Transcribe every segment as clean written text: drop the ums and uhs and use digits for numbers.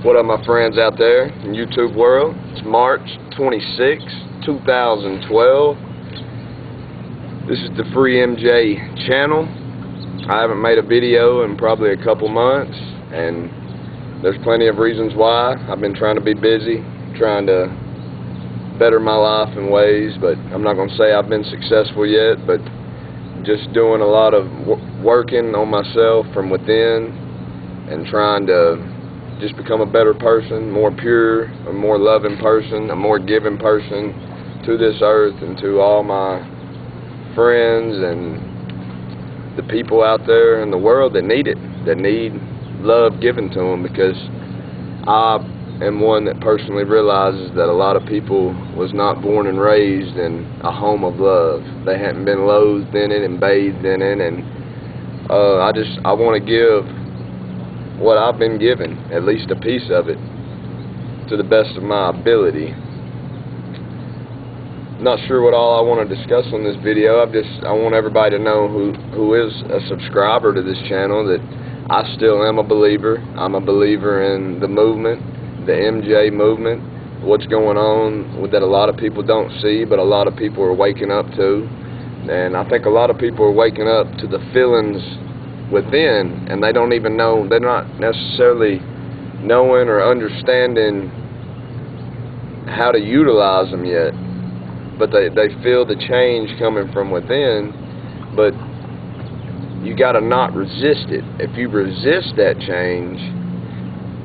What up, my friends out there in YouTube world? It's March 26, 2012. This is the Free MJ channel. I haven't made a video in probably a couple months, and there's plenty of reasons why. I've been trying to be busy, trying to better my life in ways, but I'm not going to say I've been successful yet, but just doing a lot of working on myself from within and trying to just become a better person, more pure, a more loving person, a more giving person to this earth and to all my friends and the people out there in the world that need it, that need love given to them, because I am one that personally realizes that a lot of people was not born and raised in a home of love. They hadn't been loathed in it and bathed in it, and I want to give what I've been given, at least a piece of it, to the best of my ability. Not sure what all I want to discuss on this video. I want everybody to know who is a subscriber to this channel that I still am a believer. I'm a believer in the movement, the MJ movement, what's going on that a lot of people don't see, but a lot of people are waking up to. And I think a lot of people are waking up to the feelings within, and they don't even know, they're not necessarily knowing or understanding how to utilize them yet, but they feel the change coming from within. But you got to not resist it. If you resist that change,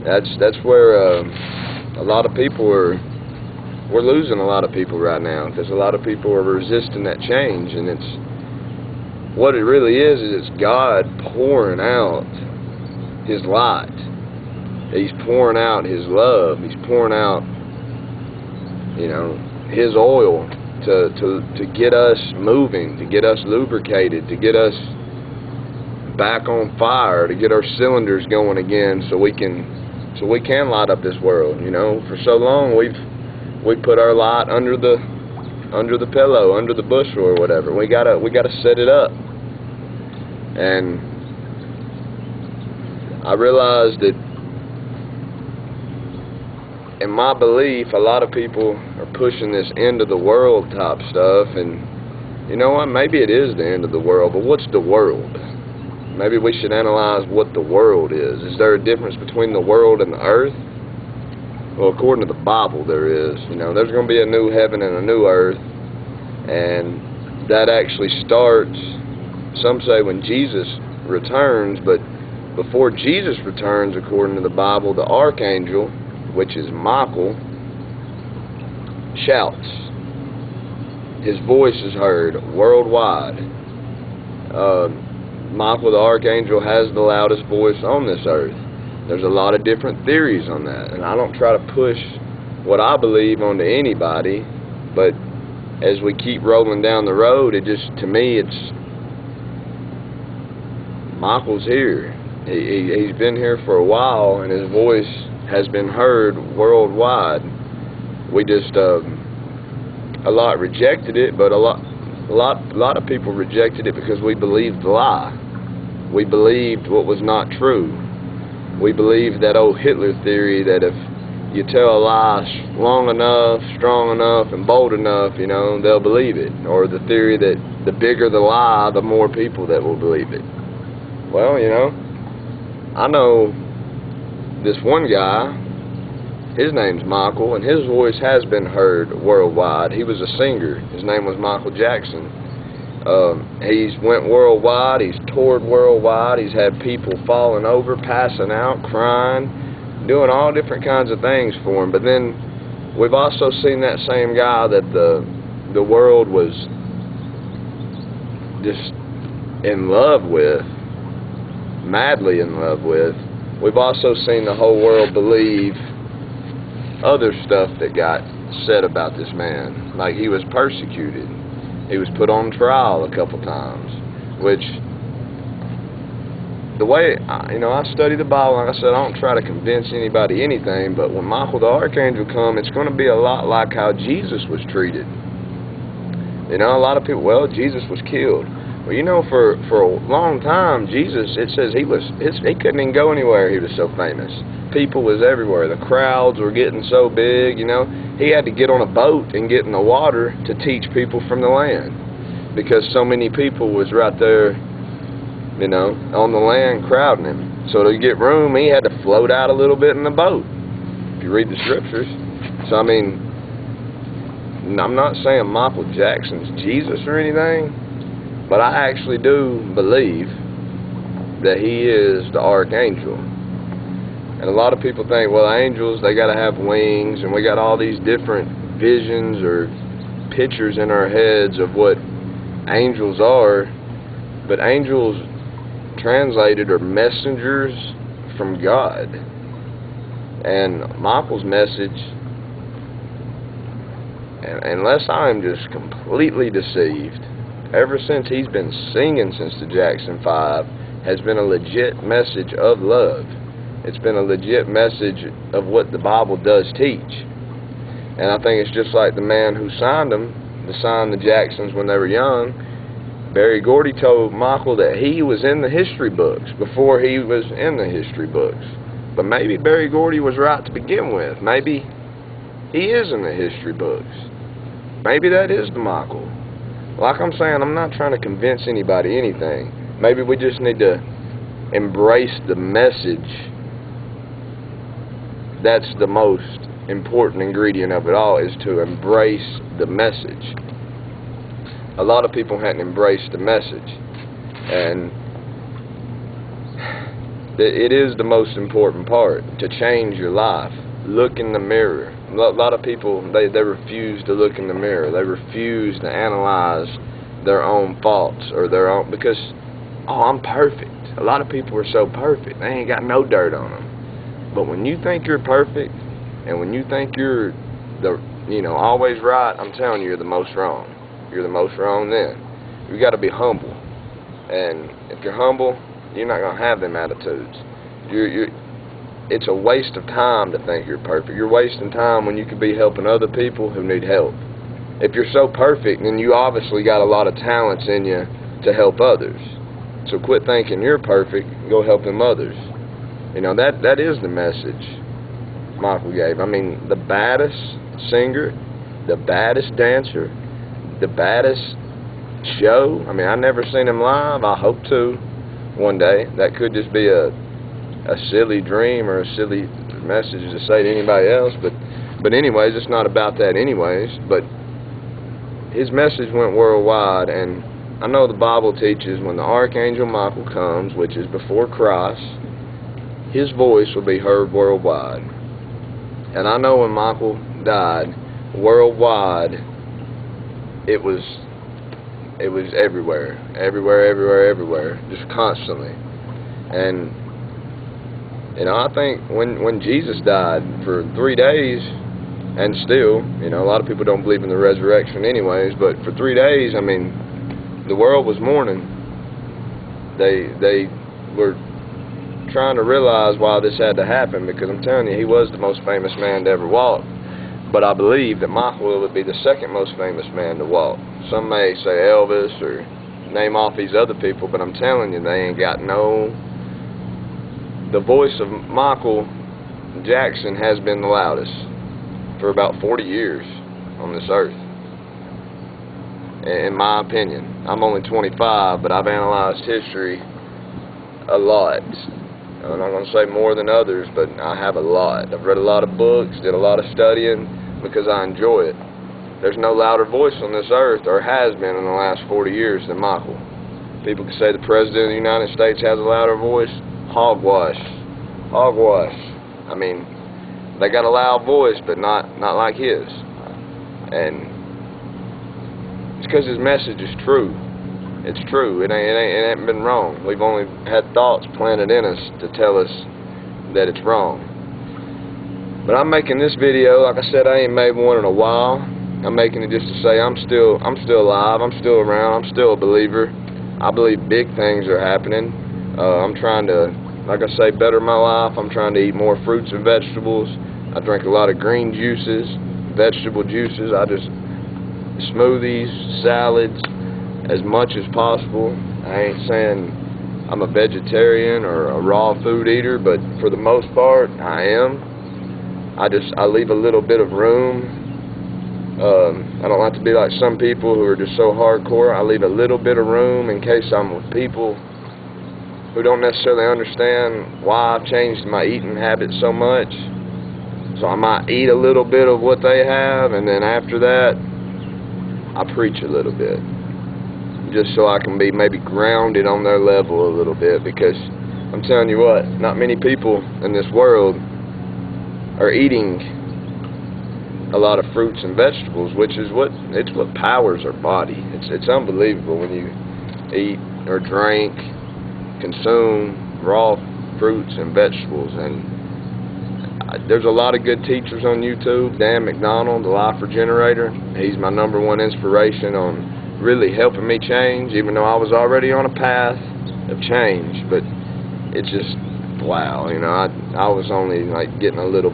that's where a lot of people we're losing a lot of people right now, because a lot of people are resisting that change. And what it really is it's God pouring out His light. He's pouring out His love. He's pouring out, His oil to get us moving, to get us lubricated, to get us back on fire, to get our cylinders going again, so we can light up this world. For so long we've put our light under the pillow, under the bushel or whatever. We gotta set it up. And I realized that, in my belief, a lot of people are pushing this end of the world type stuff, and you know what, maybe it is the end of the world, but what's the world? Maybe we should analyze what the world is. Is there a difference between the world and the earth? Well, according to the Bible, there is. There's going to be a new heaven and a new earth, and that actually starts, some say, when Jesus returns. But before Jesus returns, according to the Bible, the archangel, which is Michael, shouts. His voice is heard worldwide. Michael the archangel has the loudest voice on this earth. There's a lot of different theories on that, and I don't try to push what I believe onto anybody, but as we keep rolling down the road, to me, it's Michael's here. He's been here for a while, and his voice has been heard worldwide. We just a lot rejected it, but a lot of people rejected it because we believed the lie. We believed what was not true. We believed that old Hitler theory that if you tell a lie long enough, strong enough, and bold enough, they'll believe it. Or the theory that the bigger the lie, the more people that will believe it. Well, I know this one guy, his name's Michael, and his voice has been heard worldwide. He was a singer. His name was Michael Jackson. He's went worldwide. He's toured worldwide. He's had people falling over, passing out, crying, doing all different kinds of things for him. But then we've also seen that same guy that the world was just in love with, madly in love with. We've also seen the whole world believe other stuff that got said about this man, like he was persecuted. He was put on trial a couple times, which, the way, I study the Bible, like I said, I don't try to convince anybody anything, but when Michael the archangel comes, it's going to be a lot like how Jesus was treated. A lot of people, well, Jesus was killed. Well, you know, for a long time, Jesus, it says he couldn't even go anywhere. He was so famous. People was everywhere. The crowds were getting so big, you know. He had to get on a boat and get in the water to teach people from the land, because so many people was right there, you know, on the land crowding him. So to get room, he had to float out a little bit in the boat, if you read the scriptures. So, I mean, I'm not saying Michael Jackson's Jesus or anything, but I actually do believe that he is the archangel. And a lot of people think, well, angels, they got to have wings, and we got all these different visions or pictures in our heads of what angels are. But angels, translated, are messengers from God. And Michael's message, unless I'm just completely deceived, ever since he's been singing since the Jackson 5, has been a legit message of love. It's been a legit message of what the Bible does teach. And I think it's just like the man who signed the Jacksons when they were young. Berry Gordy told Michael that he was in the history books before he was in the history books. But maybe Berry Gordy was right to begin with. Maybe he is in the history books. Maybe that is the Michael. Like I'm saying, I'm not trying to convince anybody anything. Maybe we just need to embrace the message. That's the most important ingredient of it all, is to embrace the message. A lot of people hadn't embraced the message, and it is the most important part to change your life. Look in the mirror. A lot of people, they refuse to look in the mirror. They refuse to analyze their own faults or their own, because, oh, I'm perfect. A lot of people are so perfect, they ain't got no dirt on them. But when you think you're perfect, and when you think you're always right, I'm telling you, you're the most wrong. You're the most wrong then. You got to be humble. And if you're humble, you're not going to have them attitudes. It's a waste of time to think you're perfect. You're wasting time when you could be helping other people who need help. If you're so perfect, then you obviously got a lot of talents in you to help others. So quit thinking you're perfect, go help them others. You know, that is the message Michael gave. I mean, the baddest singer, the baddest dancer, the baddest show. I mean, I've never seen him live. I hope to one day. That could just be a silly dream or a silly message to say to anybody else. But anyways, it's not about that anyways. But his message went worldwide, and I know the Bible teaches when the Archangel Michael comes, which is before Christ, his voice will be heard worldwide. And I know when Michael died, worldwide, it was everywhere, just constantly. And you know, I think when Jesus died for 3 days, and still, you know, a lot of people don't believe in the resurrection anyways, but for 3 days, I mean, the world was mourning. They were trying to realize why this had to happen, because I'm telling you, he was the most famous man to ever walk. But I believe that Michael would be the second most famous man to walk. Some may say Elvis or name off these other people, but I'm telling you, they ain't got no... The voice of Michael Jackson has been the loudest for about 40 years on this earth, in my opinion. I'm only 25, but I've analyzed history a lot. I'm not going to say more than others, but I have a lot. I've read a lot of books, did a lot of studying, because I enjoy it. There's no louder voice on this earth, or has been in the last 40 years, than Michael. People can say the President of the United States has a louder voice. Hogwash. Hogwash. I mean, they got a loud voice, but not like his. And it's because his message is true. It's true. It ain't been wrong. We've only had thoughts planted in us to tell us that it's wrong. But I'm making this video, like I said, I ain't made one in a while. I'm making it just to say I'm still alive, I'm still around, I'm still a believer. I believe big things are happening. I'm trying to, like I say, better my life. I'm trying to eat more fruits and vegetables. I drink a lot of green juices, vegetable juices. Smoothies, salads, as much as possible. I ain't saying I'm a vegetarian or a raw food eater, but for the most part, I am. I leave a little bit of room. I don't like to be like some people who are just so hardcore. I leave a little bit of room in case I'm with people who don't necessarily understand why I've changed my eating habits so much. So I might eat a little bit of what they have, and then after that, I preach a little bit, just so I can be maybe grounded on their level a little bit, because I'm telling you what, not many people in this world are eating a lot of fruits and vegetables, which is what powers our body. It's unbelievable when you eat or drink, consume raw fruits and vegetables. And there's a lot of good teachers on YouTube. Dan McDonald, the Life Regenerator, he's my #1 inspiration on really helping me change, even though I was already on a path of change. But it's just, wow, you know, I was only like getting little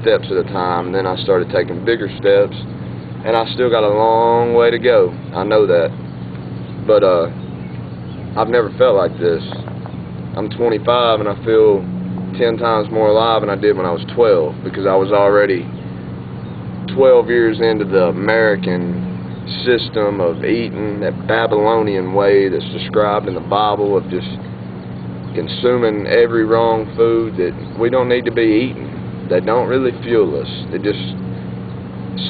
steps at a time, and then I started taking bigger steps, and I still got a long way to go. I know that. But I've never felt like this. I'm 25 and I feel 10 times more alive than I did when I was 12, because I was already 12 years into the American system of eating, that Babylonian way that's described in the Bible, of just consuming every wrong food that we don't need to be eating. They don't really fuel us. It just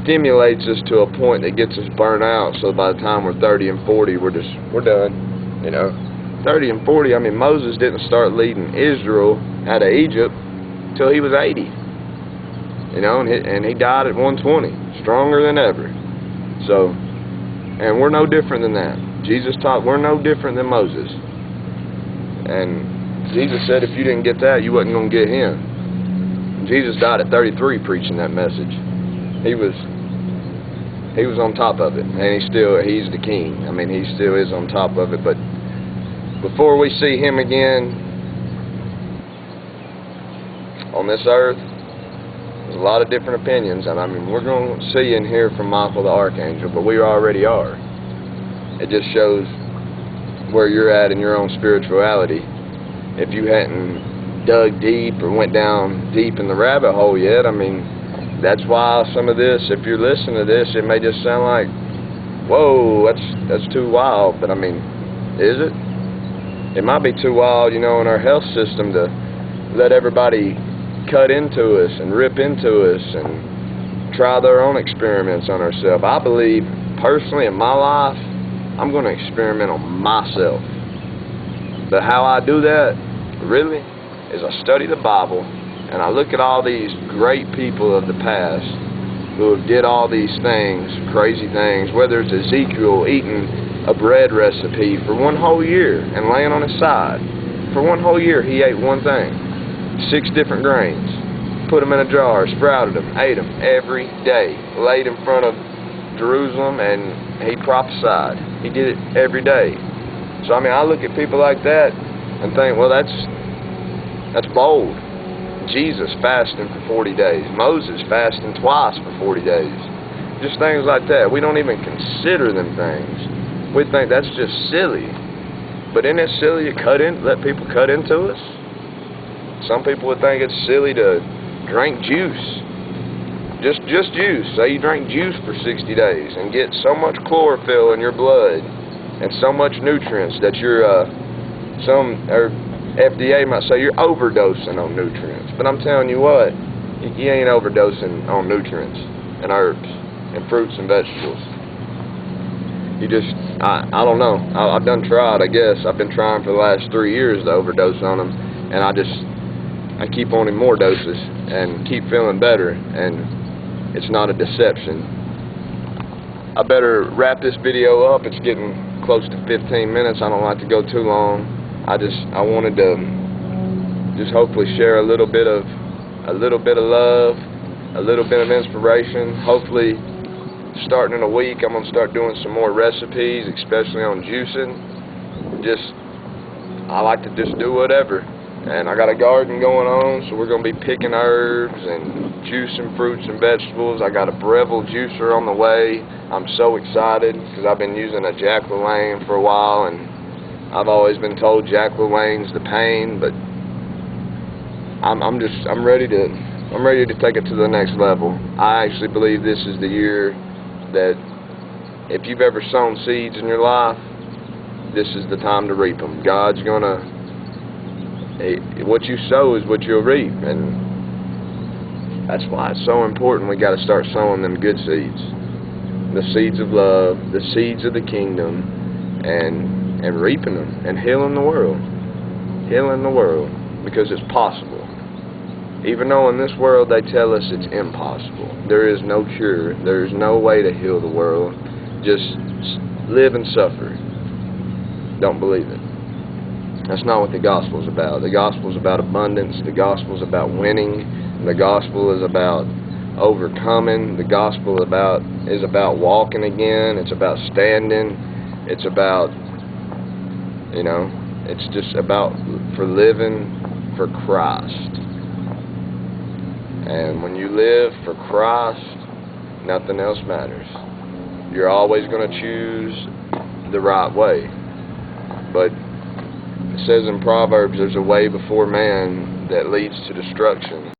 stimulates us to a point that gets us burnt out, so by the time we're 30 and 40, we're done, you know. 30 and 40, I mean, Moses didn't start leading Israel out of Egypt till he was 80, you know, and he died at 120, stronger than ever. So, and we're no different than that. Jesus taught we're no different than Moses. And Jesus said if you didn't get that, you wasn't going to get him. And Jesus died at 33 preaching that message. He was on top of it, and he's the king. I mean, he still is on top of it. But before we see him again on this earth, there's a lot of different opinions, and I mean, we're going to see and hear from Michael the Archangel, but we already are. It just shows where you're at in your own spirituality. If you hadn't dug deep or went down deep in the rabbit hole yet, I mean, that's why some of this, if you're listening to this, it may just sound like, whoa, that's too wild. But I mean, is it? It might be too wild, you know, in our health system to let everybody cut into us and rip into us and try their own experiments on ourselves. I believe, personally, in my life, I'm going to experiment on myself. But how I do that, really, is I study the Bible, and I look at all these great people of the past who have did all these things, crazy things, whether it's Ezekiel eating a bread recipe for one whole year and laying on his side. For one whole year, he ate one thing, 6 different grains, put them in a jar, sprouted them, ate them every day, laid in front of Jerusalem, and he prophesied. He did it every day. So I mean, I look at people like that and think, well, that's bold. Jesus fasting for 40 days. Moses fasting twice for 40 days. Just things like that. We don't even consider them things. We think that's just silly. But isn't it silly to let people cut into us? Some people would think it's silly to drink juice. Just juice. Say you drink juice for 60 days and get so much chlorophyll in your blood and so much nutrients that you're FDA might say you're overdosing on nutrients. But I'm telling you what, you ain't overdosing on nutrients and herbs and fruits and vegetables. You just, I don't know. I've done tried, I guess. I've been trying for the last 3 years to overdose on them, and I keep wanting more doses and keep feeling better, and it's not a deception. I better wrap this video up. It's getting close to 15 minutes. I don't like to go too long. I wanted to just hopefully share a little bit of love, a little bit of inspiration. Hopefully, starting in a week, I'm going to start doing some more recipes, especially on juicing. I like to just do whatever. And I got a garden going on, so we're going to be picking herbs and juicing fruits and vegetables. I got a Breville juicer on the way. I'm so excited because I've been using a Jack LaLanne for a while, and I've always been told Jack LaLanne's the pain, but I'm ready to take it to the next level. I actually believe this is the year that if you've ever sown seeds in your life, this is the time to reap them. God's gonna, what you sow is what you'll reap, and that's why it's so important. We got to start sowing them good seeds, the seeds of love, the seeds of the kingdom, and reaping them and healing the world, because it's possible. Even though in this world they tell us it's impossible, there is no cure, there is no way to heal the world. Just live and suffer. Don't believe it. That's not what the gospel is about. The gospel is about abundance. The gospel is about winning. The gospel is about overcoming. The gospel is about walking again. It's about standing. It's about, it's just about for living for Christ. And when you live for Christ, nothing else matters. You're always going to choose the right way. But it says in Proverbs, there's a way before man that leads to destruction.